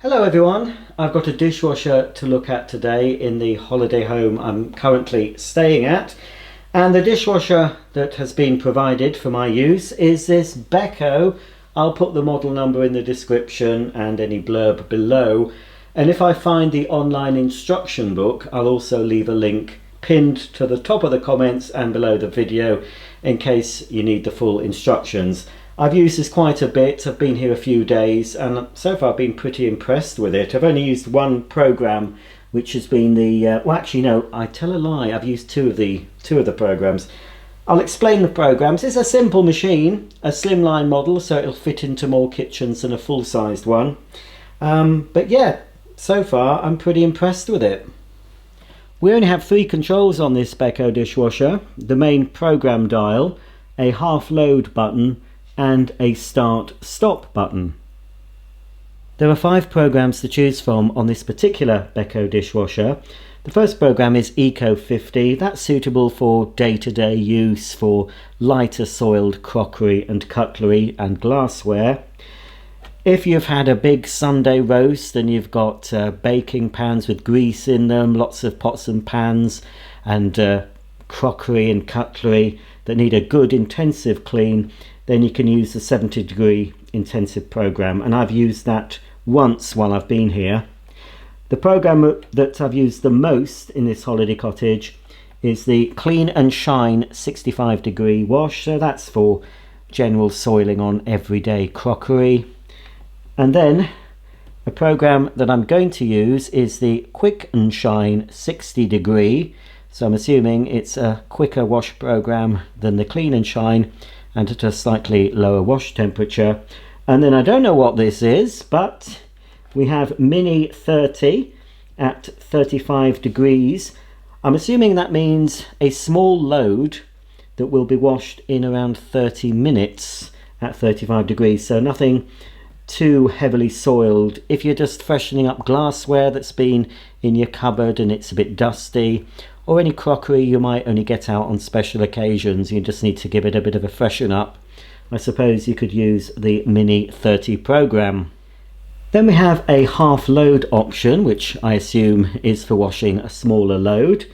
Hello everyone, I've got a dishwasher to look at today in the holiday home I'm currently staying at, and the dishwasher that has been provided for my use is this Beko. I'll put the model number in the description and any blurb below, and if I find the online instruction book I'll also leave a link pinned to the top of the comments and below the video in case you need the full instructions. I've used this quite a bit. I've been here a few days and so far I've been pretty impressed with it. I've only used one program, which has been the well, actually no, I tell a lie, I've used two of the programs. I'll explain the programs. It's a simple machine, a Slimline model, so it'll fit into more kitchens than a full-sized one, but yeah, so far I'm pretty impressed with it. We only have three controls on this Beko dishwasher: the main program dial, a half load button and a start-stop button. There are 5 programs to choose from on this particular Beko dishwasher. The first program is Eco 50. That's suitable for day-to-day use for lighter soiled crockery and cutlery and glassware. If you've had a big Sunday roast and you've got baking pans with grease in them, lots of pots and pans and crockery and cutlery that need a good intensive clean, then you can use the 70-degree intensive program, and I've used that once while I've been here. The program that I've used the most in this holiday cottage is the Clean and Shine 65-degree wash, so that's for general soiling on everyday crockery. And then a program that I'm going to use is the Quick and Shine 60-degree, so I'm assuming it's a quicker wash program than the Clean and Shine and at a slightly lower wash temperature. And then I don't know what this is, but we have Mini 30 at 35 degrees. I'm assuming that means a small load that will be washed in around 30 minutes at 35 degrees, so nothing too heavily soiled. If you're just freshening up glassware that's been in your cupboard and it's a bit dusty, or any crockery you might only get out on special occasions, you just need to give it a bit of a freshen up, I suppose you could use the Mini 30 program. Then we have a half load option, which I assume is for washing a smaller load,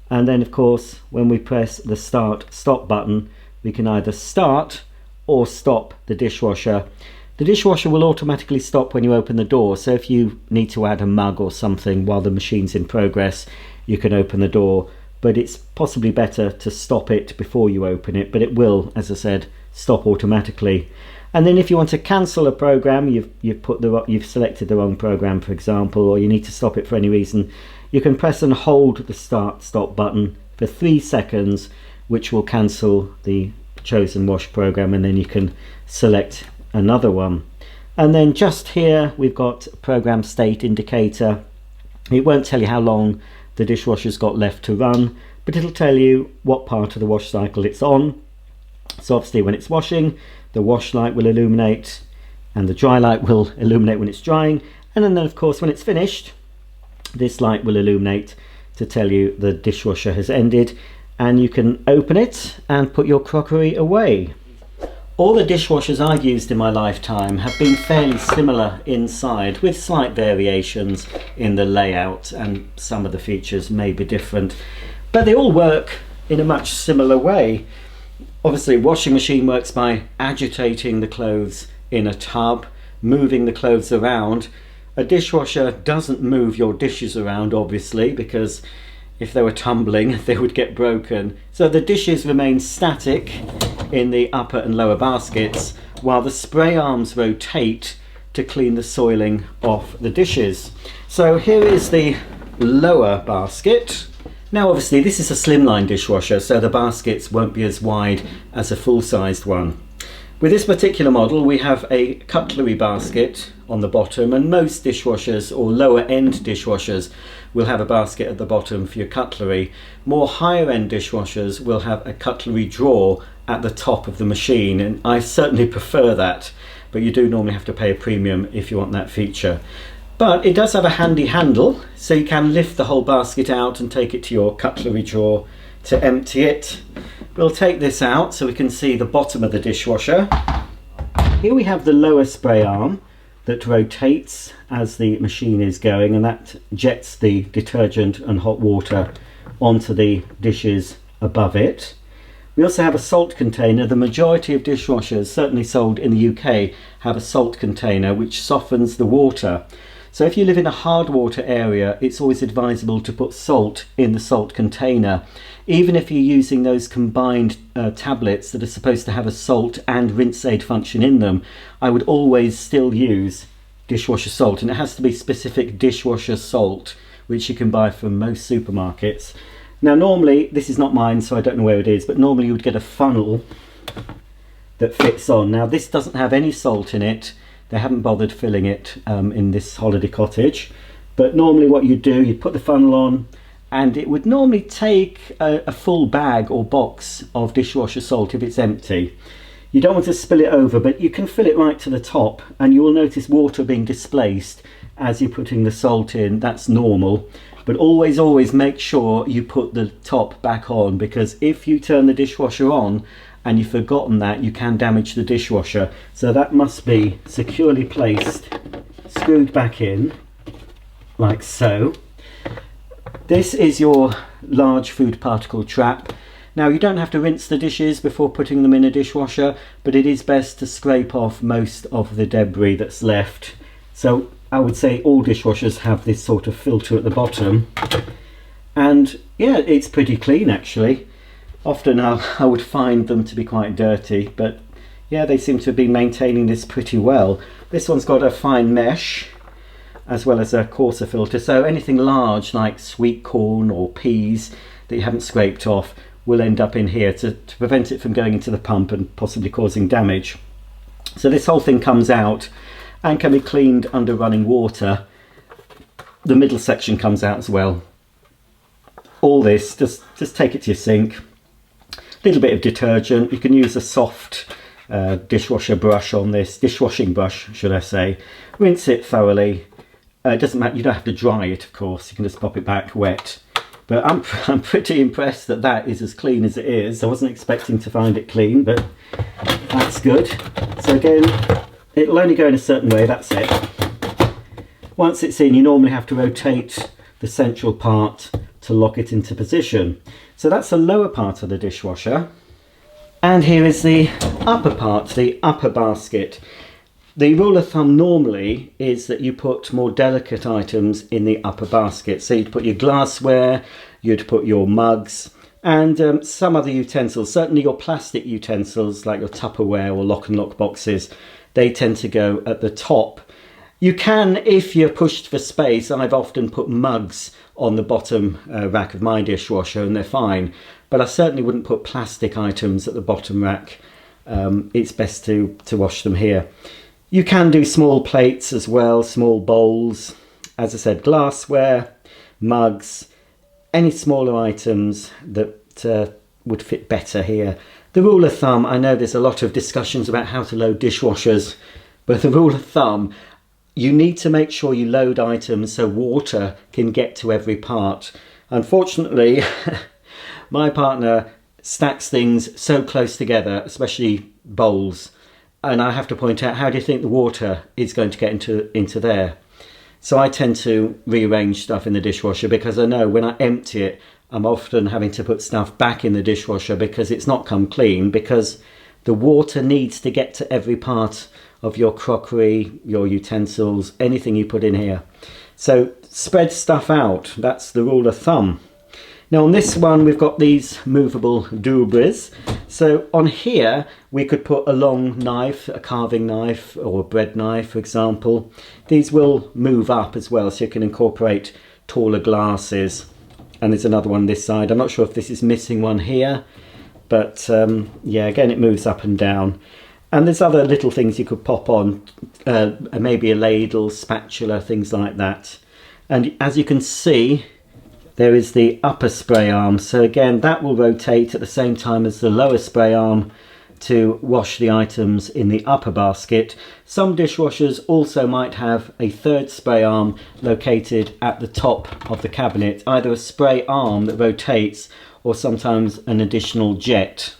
and then of course when we press the start stop button we can either start or stop the dishwasher. The dishwasher will automatically stop when you open the door, so if you need to add a mug or something while the machine's in progress, you can open the door, but it's possibly better to stop it before you open it, but it will, as I said, stop automatically. And then if you want to cancel a program, you've selected the wrong program, for example, or you need to stop it for any reason, you can press and hold the start stop button for 3 seconds, which will cancel the chosen wash program, and then you can select another one. And then just here we've got program state indicator. It won't tell you how long the dishwasher's got left to run, but it'll tell you what part of the wash cycle it's on. So obviously when it's washing, the wash light will illuminate and the dry light will illuminate when it's drying, and then of course when it's finished, this light will illuminate to tell you the dishwasher has ended, and you can open it and put your crockery away. All the dishwashers I've used in my lifetime have been fairly similar inside, with slight variations in the layout, and some of the features may be different, but they all work in a much similar way. Obviously, washing machine works by agitating the clothes in a tub, moving the clothes around. A dishwasher doesn't move your dishes around, obviously, because if they were tumbling they would get broken. So the dishes remain static in the upper and lower baskets, while the spray arms rotate to clean the soiling off the dishes. So here is the lower basket. Now obviously this is a Slimline dishwasher, so the baskets won't be as wide as a full-sized one. With this particular model we have a cutlery basket on the bottom, and most dishwashers or lower end dishwashers will have a basket at the bottom for your cutlery. More higher end dishwashers will have a cutlery drawer at the top of the machine, and I certainly prefer that, but you do normally have to pay a premium if you want that feature. But it does have a handy handle, so you can lift the whole basket out and take it to your cutlery drawer to empty it. We'll take this out so we can see the bottom of the dishwasher. Here we have the lower spray arm, that rotates as the machine is going, and that jets the detergent and hot water onto the dishes above it. We also have a salt container. The majority of dishwashers, certainly sold in the UK, have a salt container which softens the water. So if you live in a hard water area, it's always advisable to put salt in the salt container. Even if you're using those combined tablets that are supposed to have a salt and rinse aid function in them, I would always still use dishwasher salt, and it has to be specific dishwasher salt, which you can buy from most supermarkets. Now normally, this is not mine, so I don't know where it is, but normally you would get a funnel that fits on. Now this doesn't have any salt in it. They haven't bothered filling it in this holiday cottage. But normally what you do, you put the funnel on, and it would normally take a full bag or box of dishwasher salt if it's empty. You don't want to spill it over, but you can fill it right to the top, and you will notice water being displaced as you're putting the salt in. That's normal. But always make sure you put the top back on, because if you turn the dishwasher on and you've forgotten that, you can damage the dishwasher. So that must be securely placed, screwed back in, like so. This is your large food particle trap. Now you don't have to rinse the dishes before putting them in a dishwasher, but it is best to scrape off most of the debris that's left. So I would say all dishwashers have this sort of filter at the bottom, and yeah, it's pretty clean actually. Often I would find them to be quite dirty, but yeah, they seem to be maintaining this pretty well. This one's got a fine mesh as well as a coarser filter, so anything large like sweet corn or peas that you haven't scraped off will end up in here to prevent it from going into the pump and possibly causing damage. So this whole thing comes out and can be cleaned under running water. The middle section comes out as well. All this, just take it to your sink. A little bit of detergent. You can use a soft dishwasher brush on this, dishwashing brush should I say. Rinse it thoroughly. It doesn't matter, you don't have to dry it of course, you can just pop it back wet. But I'm pretty impressed that that is as clean as it is. I wasn't expecting to find it clean, but that's good. So again, it'll only go in a certain way, that's it. Once it's in, you normally have to rotate the central part to lock it into position. So that's the lower part of the dishwasher. And here is the upper part, the upper basket. The rule of thumb normally is that you put more delicate items in the upper basket. So you'd put your glassware, you'd put your mugs, and some other utensils. Certainly your plastic utensils like your Tupperware or lock and lock boxes, they tend to go at the top. You can, if you're pushed for space, I've often put mugs on the bottom rack of my dishwasher and they're fine, but I certainly wouldn't put plastic items at the bottom rack. It's best to wash them here. You can do small plates as well, small bowls, as I said, glassware, mugs, any smaller items that would fit better here. The rule of thumb, I know there's a lot of discussions about how to load dishwashers, but the rule of thumb, you need to make sure you load items so water can get to every part. Unfortunately, my partner stacks things so close together, especially bowls, and I have to point out, how do you think the water is going to get into there? So I tend to rearrange stuff in the dishwasher, because I know when I empty it, I'm often having to put stuff back in the dishwasher because it's not come clean, because the water needs to get to every part of your crockery, your utensils, anything you put in here. So spread stuff out, that's the rule of thumb. Now on this one we've got these movable doobries. So on here we could put a long knife, a carving knife or a bread knife for example. These will move up as well, so you can incorporate taller glasses. And there's another one this side. I'm not sure if this is missing one here, but yeah, again it moves up and down. And there's other little things you could pop on, maybe a ladle, spatula, things like that. And as you can see, there is the upper spray arm. So again, that will rotate at the same time as the lower spray arm to wash the items in the upper basket. Some dishwashers also might have a third spray arm located at the top of the cabinet, either a spray arm that rotates or sometimes an additional jet.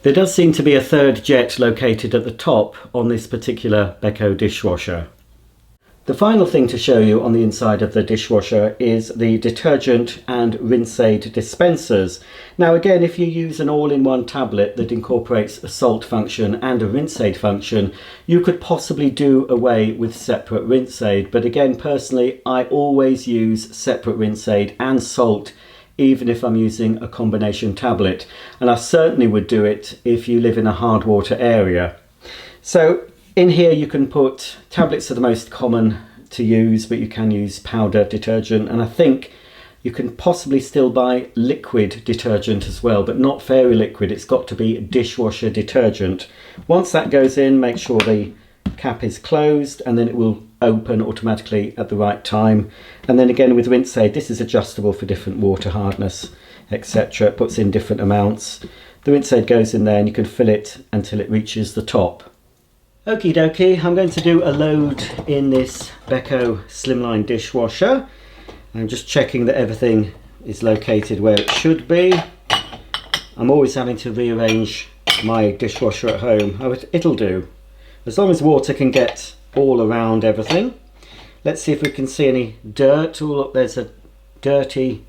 There does seem to be a third jet located at the top on this particular Beko dishwasher. The final thing to show you on the inside of the dishwasher is the detergent and Rinade dispensers. Now again, if you use an all-in-one tablet that incorporates a salt function and a Rinade function, you could possibly do away with separate Rinade. But again, personally, I always use separate Rinade and salt, even if I'm using a combination tablet. And I certainly would do it if you live in a hard water area. So in here you can put, tablets are the most common to use, but you can use powder detergent, and I think you can possibly still buy liquid detergent as well, but not fairy liquid. It's got to be dishwasher detergent. Once that goes in, make sure the cap is closed, and then it will open automatically at the right time. And then again with Rinade, this is adjustable for different water hardness, etc. It puts in different amounts. The Rinade goes in there and you can fill it until it reaches the top. Okie dokie, I'm going to do a load in this Beko Slimline dishwasher. I'm just checking that everything is located where it should be. I'm always having to rearrange my dishwasher at home. Oh, it'll do. As long as water can get all around everything. Let's see if we can see any dirt. Oh look, there's a dirty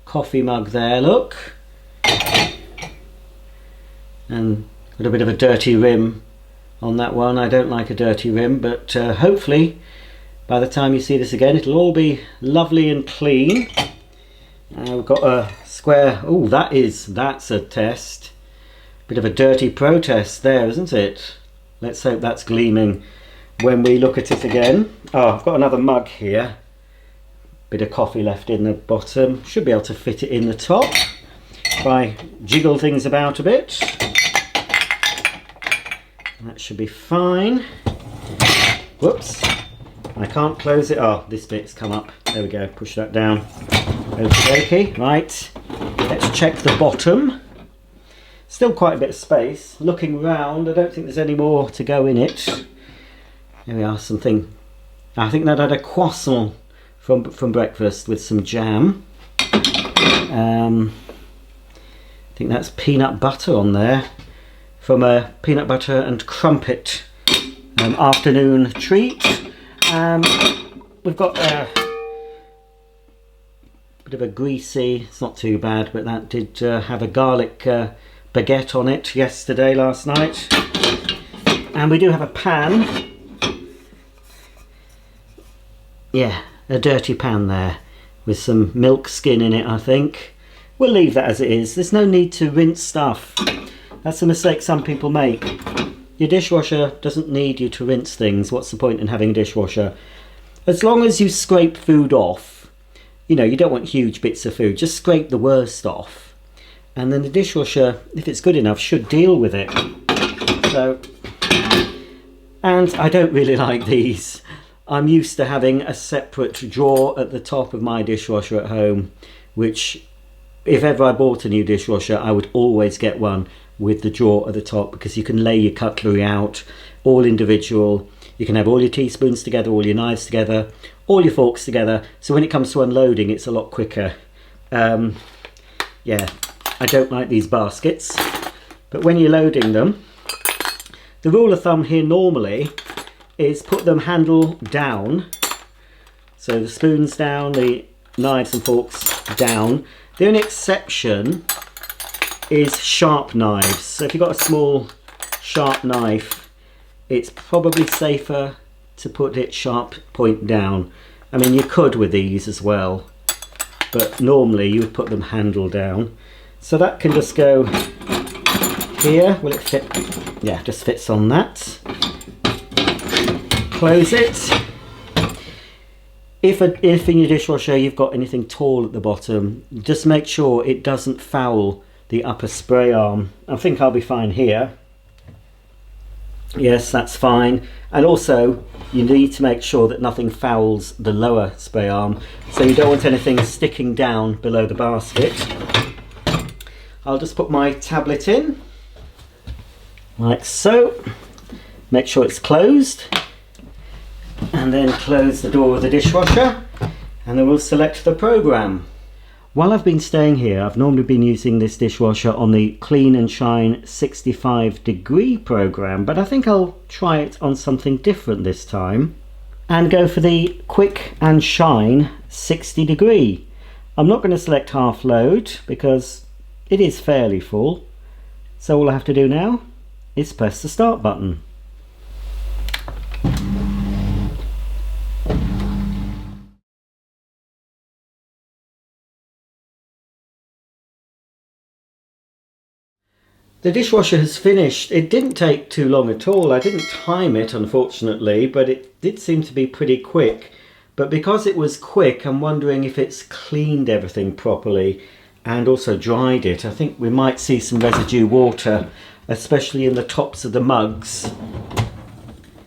coffee mug there, look. And got a bit of a dirty rim on that one. I don't like a dirty rim, but hopefully by the time you see this again it'll all be lovely and clean. We've got a square. Oh, that's a test. Bit of a dirty protest there, isn't it? Let's hope that's gleaming when we look at it again. Oh, I've got another mug here. Bit of coffee left in the bottom. Should be able to fit it in the top if I jiggle things about a bit. That should be fine. Whoops, I can't close it. Oh, this bit's come up. There we go, push that down. Okie dokie, right. Let's check the bottom. Still quite a bit of space. Looking round, I don't think there's any more to go in it. There we are, something. I think that had a croissant from breakfast with some jam. I think that's peanut butter on there, from a peanut butter and crumpet afternoon treat. We've got a bit of a greasy, it's not too bad, but that did have a garlic baguette on it last night. And we do have a pan. Yeah, a dirty pan there with some milk skin in it, I think. We'll leave that as it is. There's no need to rinse stuff. That's a mistake some people make. Your dishwasher doesn't need you to rinse things. What's the point in having a dishwasher? As long as you scrape food off, you know, you don't want huge bits of food, just scrape the worst off. And then the dishwasher, if it's good enough, should deal with it. So, and I don't really like these. I'm used to having a separate drawer at the top of my dishwasher at home, which if ever I bought a new dishwasher, I would always get one with the drawer at the top, because you can lay your cutlery out all individual. You can have all your teaspoons together, all your knives together, all your forks together. So when it comes to unloading, it's a lot quicker. Yeah, I don't like these baskets. But when you're loading them, the rule of thumb here normally is put them handle down. So the spoons down, the knives and forks down. The only exception is sharp knives. So if you've got a small sharp knife, it's probably safer to put it sharp point down. I mean, you could with these as well, but normally you would put them handle down. So that can just go here. Will it fit? Yeah, just fits on that. Close it. If in your dishwasher you've got anything tall at the bottom, just make sure it doesn't foul the upper spray arm. I think I'll be fine here. Yes, that's fine. And also you need to make sure that nothing fouls the lower spray arm, so you don't want anything sticking down below the basket. I'll just put my tablet in like so. Make sure it's closed, and then close the door of the dishwasher, and then we'll select the program. While I've been staying here, I've normally been using this dishwasher on the Clean and Shine 65 degree program, but I think I'll try it on something different this time. and go for the Quick and Shine 60 degree. I'm not going to select half load because it is fairly full. So all I have to do now is press the start button. The dishwasher has finished. It didn't take too long at all. I didn't time it, unfortunately, but it did seem to be pretty quick. But because it was quick, I'm wondering if it's cleaned everything properly and also dried it. I think we might see some residue water, especially in the tops of the mugs.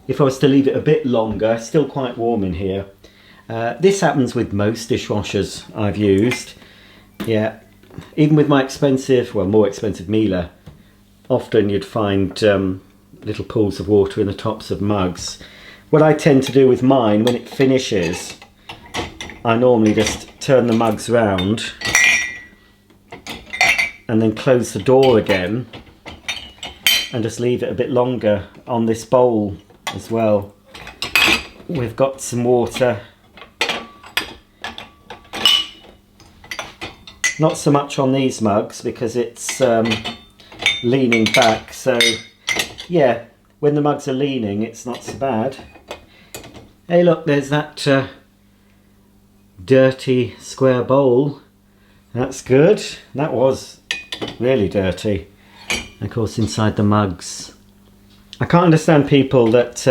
If I was to leave it a bit longer, it's still quite warm in here. This happens with most dishwashers I've used. Yeah, even with my expensive, well, more expensive Miele, often you'd find little pools of water in the tops of mugs. What I tend to do with mine, when it finishes, I normally just turn the mugs round and then close the door again and just leave it a bit longer. On this bowl as well, we've got some water. Not so much on these mugs because it's leaning back, so yeah, when the mugs are leaning it's not so bad. Hey look, there's that dirty square bowl. That's good. That was really dirty. And of course inside the mugs. I can't understand people that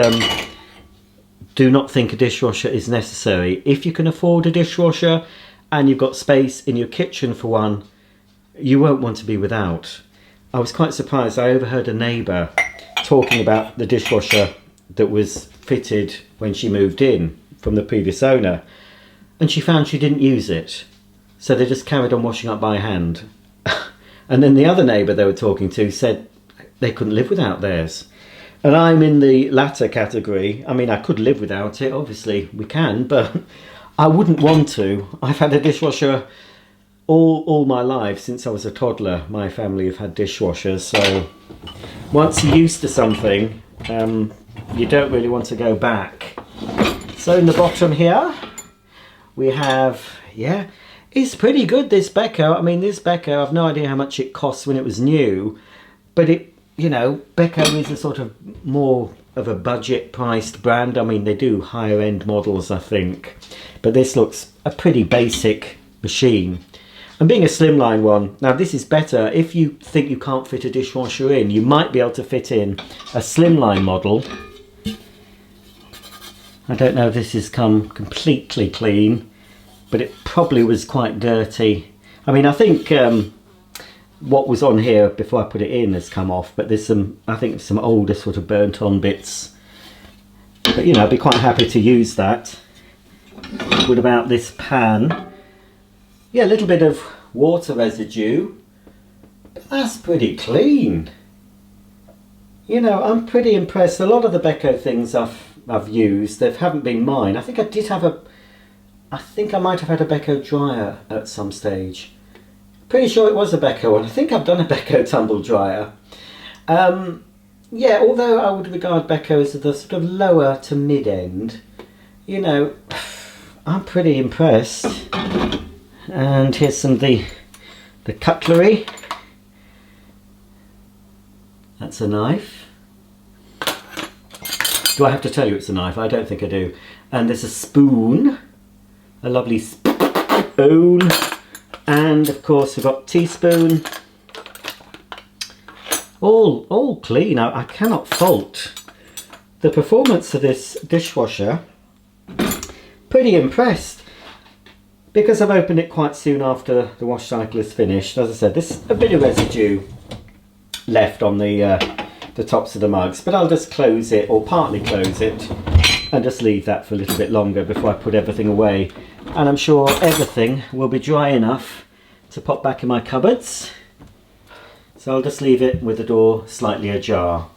do not think a dishwasher is necessary. If you can afford a dishwasher and you've got space in your kitchen for one, you won't want to be without. I was quite surprised. I overheard a neighbour talking about the dishwasher that was fitted when she moved in from the previous owner, and she found she didn't use it, so they just carried on washing up by hand. And then the other neighbour they were talking to said they couldn't live without theirs. And I'm in the latter category. I mean, I could live without it, obviously we can, but I wouldn't want to. I've had a dishwasher all my life. Since I was a toddler, my family have had dishwashers, so once you're used to something, you don't really want to go back. So in the bottom here we have, yeah, it's pretty good, this Beko. I mean, this Beko, I've no idea how much it cost when it was new, but it, you know, Beko is a sort of more of a budget priced brand. I mean, they do higher end models, I think, but this looks a pretty basic machine. And being a slimline one, now this is better. If you think you can't fit a dishwasher in, you might be able to fit in a slimline model. I don't know if this has come completely clean, but it probably was quite dirty. I mean, I think what was on here before I put it in has come off, but there's some, I think some older sort of burnt on bits. But you know, I'd be quite happy to use that. What about this pan? Yeah, a little bit of water residue, but that's pretty clean. You know, I'm pretty impressed. A lot of the Beko things I've used, they haven't been mine. I think I did have I think I might have had a Beko dryer at some stage. Pretty sure it was a Beko one. I think I've done a Beko tumble dryer. Yeah, although I would regard Beko as the sort of lower to mid end, you know, I'm pretty impressed. And here's some of the cutlery. That's a knife. Do I have to tell you it's a knife? I don't think I do. And there's a spoon, a lovely spoon, and of course we've got teaspoon. All clean. I cannot fault the performance of this dishwasher. Pretty impressed. Because I've opened it quite soon after the wash cycle is finished, as I said, there's a bit of residue left on the tops of the mugs, but I'll just close it, or partly close it, and just leave that for a little bit longer before I put everything away. And I'm sure everything will be dry enough to pop back in my cupboards. So I'll just leave it with the door slightly ajar.